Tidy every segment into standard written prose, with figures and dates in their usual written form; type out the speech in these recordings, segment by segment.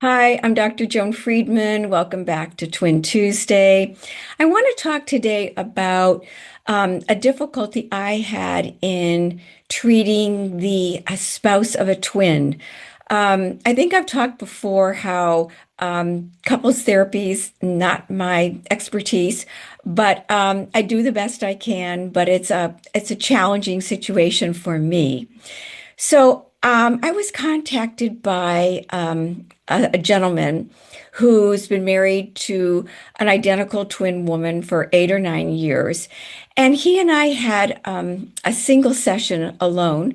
Hi, I'm Dr. Joan Friedman. Welcome back to Twin Tuesday. I want to talk today about a difficulty I had in treating the a spouse of a twin. I think I've talked before how couples therapy is not my expertise, but I do the best I can. But it's a challenging situation for me. So I was contacted by a gentleman who's been married to an identical twin woman for 8 or 9 years. And he and I had a single session alone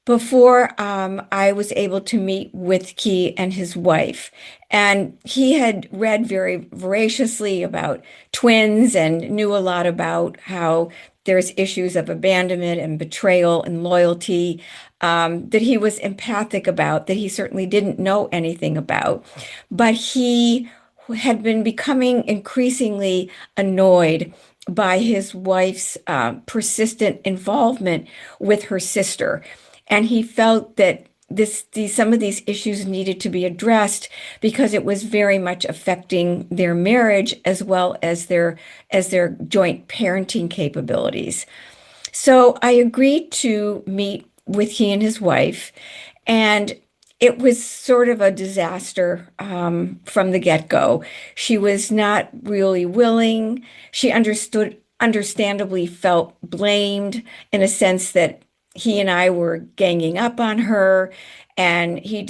before I was able to meet with Key and his wife. And he had read very voraciously about twins and knew a lot about how there's issues of abandonment and betrayal and loyalty that he was empathic about, that he certainly didn't know anything about. But he had been becoming increasingly annoyed by his wife's persistent involvement with her sister. And he felt that some of these issues needed to be addressed because it was very much affecting their marriage as well as their joint parenting capabilities. So I agreed to meet with he and his wife, and it was sort of a disaster from the get-go. She was not really willing. She understandably felt blamed in a sense that he and I were ganging up on her, and she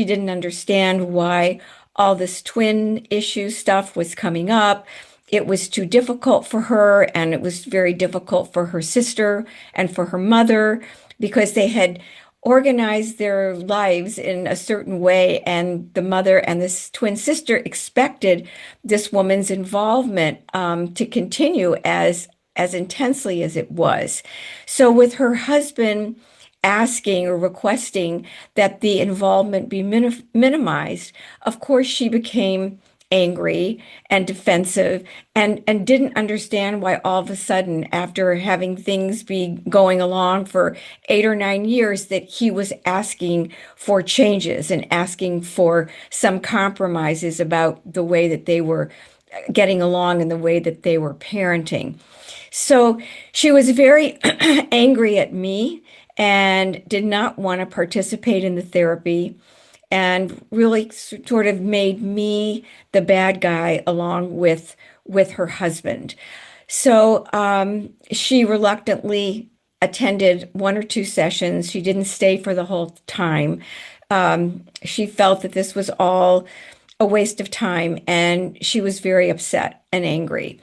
didn't understand why all this twin issue stuff was coming up. It was too difficult for her, and it was very difficult for her sister and for her mother because they had organized their lives in a certain way, and the mother and this twin sister expected this woman's involvement to continue as intensely as it was. So, with her husband asking or requesting that the involvement be minimized, of course, she became angry and defensive and didn't understand why all of a sudden, after having things be going along for 8 or 9 years, that he was asking for changes and asking for some compromises about the way that they were getting along and the way that they were parenting. So she was very angry at me and did not want to participate in the therapy and really sort of made me the bad guy along with her husband. So she reluctantly attended 1 or 2 sessions. She didn't stay for the whole time. She felt that this was all a waste of time, and she was very upset and angry.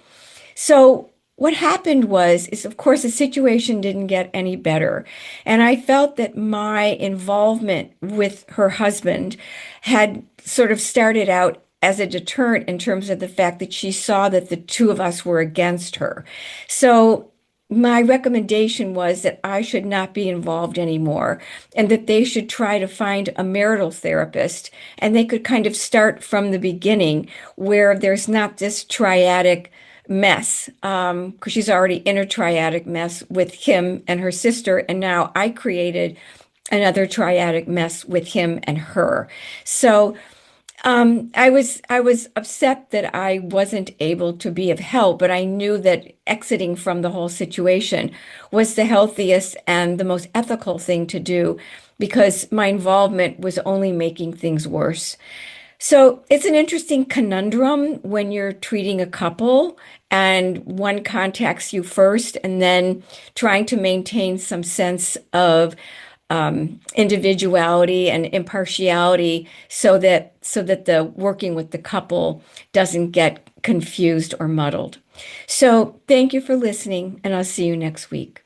So what happened is of course the situation didn't get any better. And I felt that my involvement with her husband had sort of started out as a deterrent in terms of the fact that she saw that the two of us were against her. So my recommendation was that I should not be involved anymore and that they should try to find a marital therapist, and they could kind of start from the beginning where there's not this triadic mess, because she's already in a triadic mess with him and her sister, and now I created another triadic mess with him and her. So I was upset that I wasn't able to be of help, but I knew that exiting from the whole situation was the healthiest and the most ethical thing to do because my involvement was only making things worse. So it's an interesting conundrum when you're treating a couple and one contacts you first, and then trying to maintain some sense of individuality and impartiality so that the working with the couple doesn't get confused or muddled. So thank you for listening, and I'll see you next week.